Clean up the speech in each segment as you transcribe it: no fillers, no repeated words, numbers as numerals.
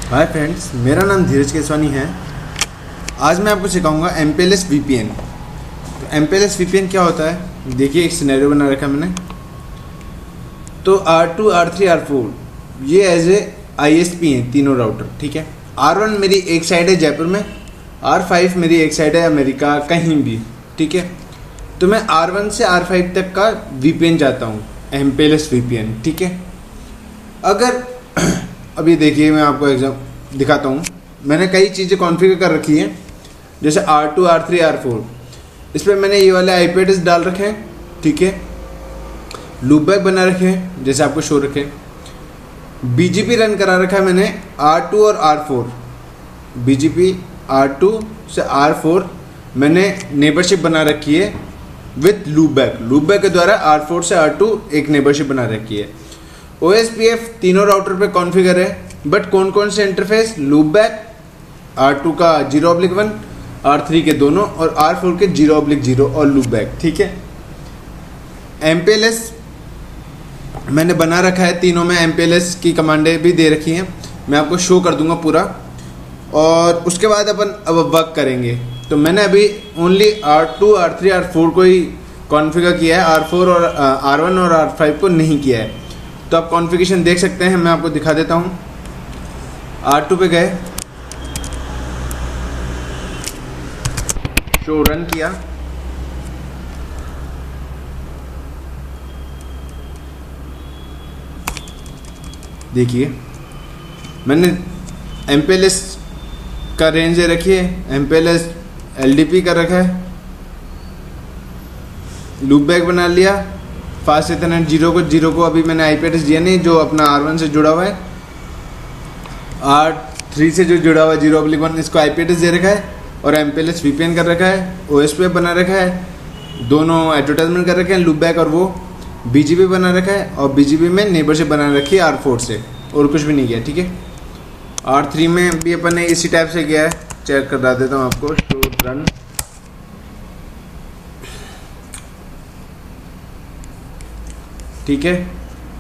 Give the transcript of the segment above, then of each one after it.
Hi friends, मेरा नाम धीरज केसवानी है। आज मैं आपको सिखाऊंगा MPLS VPN। तो MPLS VPN क्या होता है, देखिए एक सिनेरियो बना रखा है मैंने। तो R2, R3, R4 ये एज ए ISP हैं तीनों राउटर, ठीक है। R1 मेरी एक साइड है जयपुर में, R5 मेरी एक साइड है अमेरिका कहीं भी, ठीक है। तो मैं R1 से R5 तक का VPN चाहता हूँ, MPLS VPN, ठीक है। अगर अभी देखिए मैं आपको एग्जाम दिखाता हूँ। मैंने कई चीज़ें कॉन्फ़िगर कर रखी हैं, जैसे R2, R3, R4। इस पर मैंने ये वाले IP एड्रेस डाल रखे हैं, ठीक है। लूपबैक बना रखे हैं जैसे आपको शो रखे। BGP रन करा रखा है मैंने R2 और R4। BGP R2 से R4 मैंने नेबरशिप बना रखी है विथ लूपबैक। लूपबैक के द्वारा R4 से R2 एक नेबरशिप बना रखी है। OSPF तीनों राउटर पे कॉन्फ़िगर है, बट कौन कौन से इंटरफेस, लूपबैक R2 का 0/1, R3 के दोनों और R4 के 0/0 और लूपबैक, ठीक है। MPLS मैंने बना रखा है, तीनों में MPLS की कमांडें भी दे रखी हैं, मैं आपको शो कर दूंगा पूरा। और उसके बाद अपन अब वर्क करेंगे। तो मैंने अभी ओनली R2, R3, R4 को ही कॉन्फ़िगर किया है, R4 और R1 और R5 को नहीं किया है। तो आप कॉन्फ़िगरेशन देख सकते हैं, मैं आपको दिखा देता हूँ। R2 पे गए, शो रन किया, देखिए मैंने MPLS का रेंज दे रखी है, MPLS LDP कर रखा है, लूपबैक बना लिया। फास्ट इथरनेट 0 को अभी मैंने IP एड्रेस दिया नहीं, जो अपना R1 से जुड़ा हुआ है। R3 से जो जुड़ा हुआ है 0/1, इसको IP एड्रेस दे रखा है और MPLS VPN कर रखा है, OSPF बना रखा है, दोनों एडवर्टाइजमेंट कर रखे हैं, लूपबैक और वो BGP बना रखा है, और BGP में नेबरशिप बना रखी है R4 से, और कुछ भी नहीं किया, ठीक है। R3 में भी अपन ने इसी टाइप से किया है, चेक करा देता हूँ आपको। शो रन, ठीक है।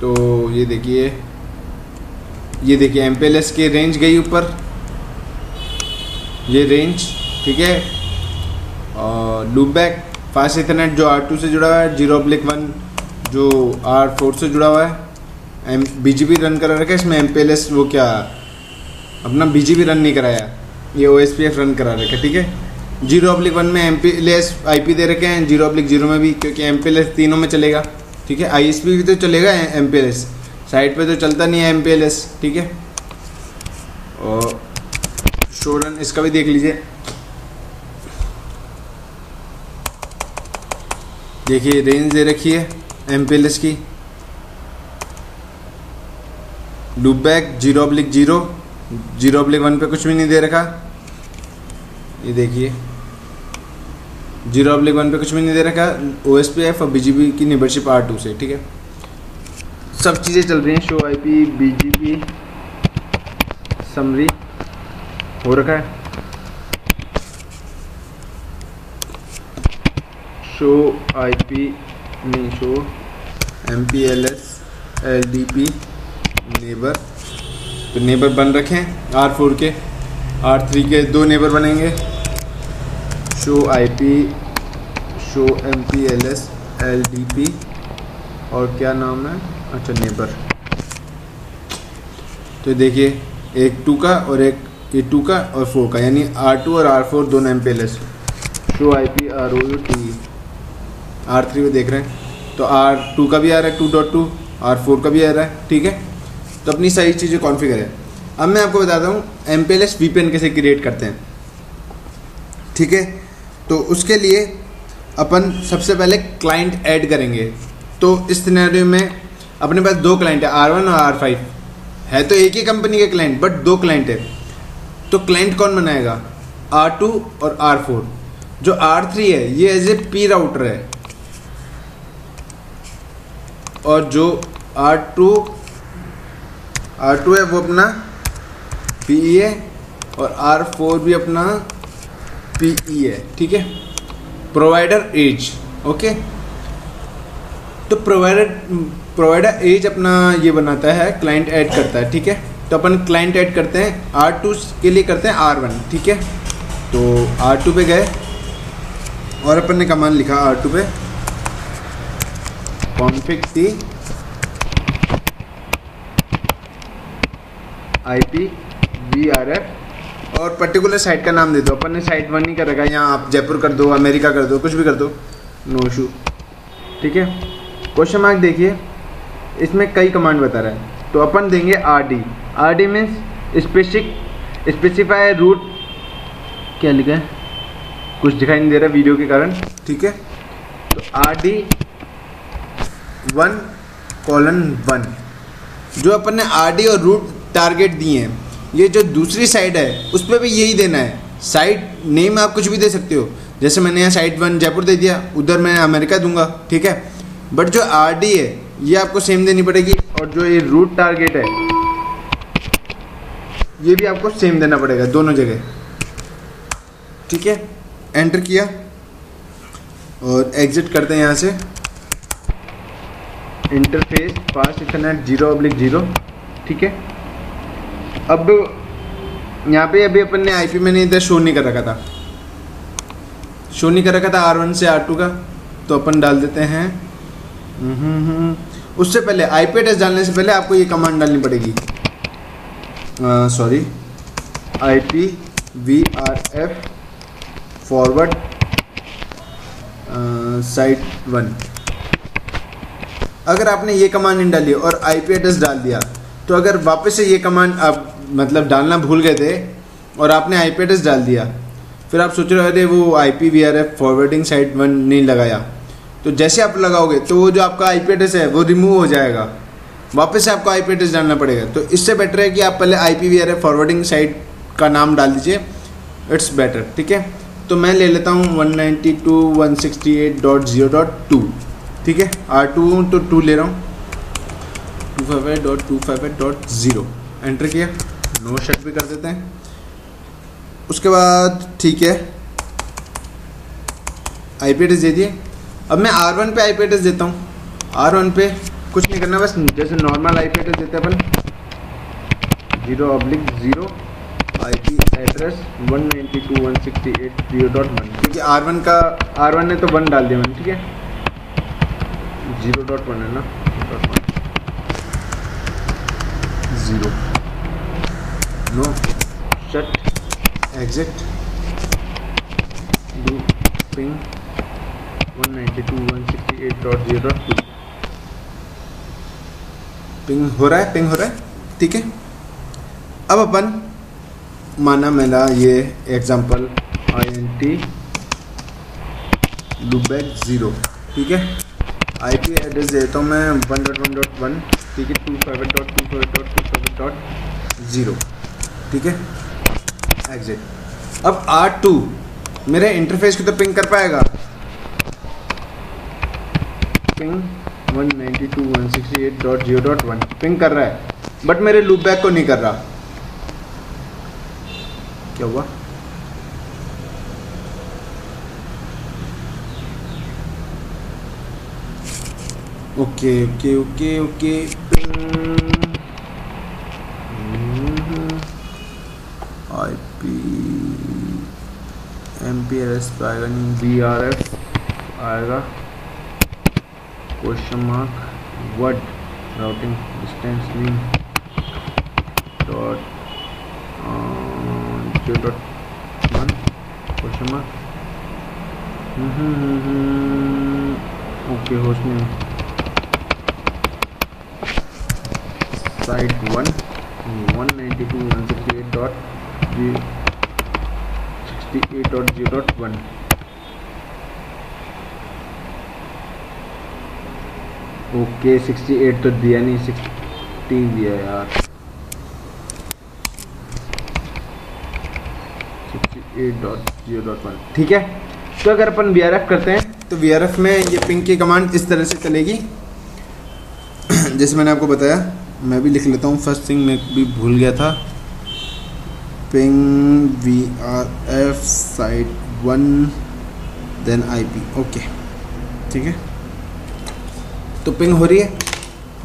तो ये देखिए MPLS की रेंज गई ऊपर, ये रेंज, ठीक है। और लूपबैक फास्ट इथरनेट जो R2 से जुड़ा हुआ है, 0/1 जो R4 से जुड़ा हुआ है, BGP रन करा रखा है। इसमें MPLS वो क्या अपना BGP रन नहीं कराया, ये OSPF रन करा रखा है, ठीक है। 0/1 में MPLS IP दे रखे हैं, 0/0 में भी, क्योंकि MPLS तीनों में चलेगा, ठीक है। ISP भी तो चलेगा, MPLS साइट पे तो चलता नहीं है MPLS, ठीक है। और शो रन इसका भी देख लीजिए, देखिए रेंज दे रखी है MPLS की। लूपबैक 0/0, 0/1 पे कुछ भी नहीं दे रखा, ये देखिए 0/1 पे कुछ भी नहीं दे रखा। OSPF और BGP की नेबरशिप R2 से, ठीक है। सब चीज़ें चल रही हैं, शो IP, BGP समरी हो रखा है, शो IP नहीं, शो MPLS LDP नेबर। तो नेबर बन रखे हैं R4 के, R3 के 2 नेबर बनेंगे, show IP, show MPLS LDP, और क्या नाम है, अच्छा नेबर। तो देखिए एक 2 का और एक ये 2 का और 4 का, यानी R2 और R4 दोनों MPLS। Show IP ROUT, R3 को देख रहे हैं, तो R2 का भी आ रहा है 2.2, R4 का भी आ रहा है, ठीक है। तो अपनी सारी चीज़ें कॉन्फ़िगर है। अब मैं आपको बताता हूँ MPLS VPN कैसे क्रिएट करते हैं, ठीक है। तो उसके लिए अपन सबसे पहले क्लाइंट ऐड करेंगे। तो इस सिनेरियो में अपने पास 2 क्लाइंट है, R1 और R5 है, तो एक ही कंपनी के क्लाइंट, बट 2 क्लाइंट है। तो क्लाइंट कौन बनाएगा, R2 और R4। जो R3 है ये एज ए P राउटर है, और जो R2 है वो अपना PE है, और R4 भी अपना PE है, ठीक है। Provider edge, okay. तो प्रोवाइडर एज अपना ये बनाता है, क्लाइंट ऐड करता है, ठीक है। तो अपन क्लाइंट ऐड करते हैं, R2 के लिए करते हैं R1, ठीक है। तो R2 पे गए और अपन ने कमांड लिखा R2 पे config t IPVRF और पर्टिकुलर साइट का नाम दे दो। अपन ने साइट 1 ही कर रखा है, यहाँ आप जयपुर कर दो, अमेरिका कर दो, कुछ भी कर दो, नो इशू, ठीक है। क्वेश्चन मार्क देखिए, इसमें कई कमांड बता रहा है, तो अपन देंगे RD मीन्स स्पेसिफाई रूट, क्या लिखा है कुछ दिखाई नहीं दे रहा वीडियो के कारण, ठीक है। तो RD1:1 जो अपन ने RD और रूट टारगेट दिए हैं, ये जो दूसरी साइड है उस पर भी यही देना है। साइट नेम आप कुछ भी दे सकते हो, जैसे मैंने यहाँ साइट 1 जयपुर दे दिया, उधर मैं अमेरिका दूंगा, ठीक है। बट जो RD है ये आपको सेम देनी पड़ेगी, और जो ये रूट टारगेट है ये भी आपको सेम देना पड़ेगा दोनों जगह, ठीक है। एंटर किया और एग्जिट करते हैं यहाँ से। इंटरफेस फास्ट इथरनेट 0/0, ठीक है। अब यहाँ पे अभी अपन ने IP मैंने इधर शो नहीं कर रखा था, R1 से R2 का, तो अपन डाल देते हैं। उससे पहले IP एड्रेस डालने से पहले आपको ये कमांड डालनी पड़ेगी, सॉरी, IPVRF फॉरवर्ड साइट 1। अगर आपने ये कमांड नहीं डाली और IP एड्रेस डाल दिया, तो अगर वापस से ये कमांड आप मतलब डालना भूल गए थे और आपने IP एड्रेस डाल दिया, फिर आप सोच रहे हो अरे वो IPVRF फॉरवर्डिंग साइट 1 नहीं लगाया, तो जैसे आप लगाओगे तो वो जो आपका IP एड्रेस है वो रिमूव हो जाएगा, वापस से आपको IP एड्रेस डालना पड़ेगा। तो इससे बेटर है कि आप पहले IPVRF फॉरवर्डिंग साइट का नाम डाल दीजिए, इट्स बेटर, ठीक है। तो मैं ले लेता हूँ 192.168.0.2, ठीक है। R2 तो 2 ले रहा हूँ, 258.258.0, एंटर किया, नो शट भी कर देते हैं। उसके बाद ठीक है, IP एड्रेस दे दिए। अब मैं R1 पे IP एड्रेस देता हूँ। R1 पे कुछ नहीं करना, बस जैसे नॉर्मल IP एड्रेस देते हैं अपन, 0/0 IP एड्रेस 192.168.0.1, क्योंकि R1 ने तो 1 डाल दिया मैंने, ठीक है। 0.1 है ना, 0, no shut, exit, do ping 192.168.0.2, ping हो रहा है, ठीक है। अब अपन माना मेरा ये एग्जांपल INT लूपबैक 0, ठीक है। IP एड्रेस देता हूँ मैं 1.1.1, ठीक है, 258.258.258.0, ठीक है, एग्जिट। अब R2 मेरे इंटरफेस को तो पिंग कर पाएगा, पिंग 192.168.0.1 पिंग कर रहा है, बट मेरे लूपबैक को नहीं कर रहा। क्या हुआ? ओके IP MPLS आएगा नहीं, VRF आएगा, question mark, word routing distance mean dot 0.1 question mark, okay, host name site 1 192.168.0.1, okay 68 तो दिया नहीं, 60 दिया यार, 68.0.1, ठीक है। तो अगर अपन VRF करते हैं तो VRF में ये पिंग की कमांड इस तरह से चलेगी, जैसे मैंने आपको बताया। मैं भी लिख लेता हूँ, फर्स्ट थिंग मैं भी भूल गया था, ping VRF site 1 then IP, okay, ठीक है। तो पिंग हो रही है,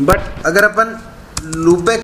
बट अगर अपन लूपबैक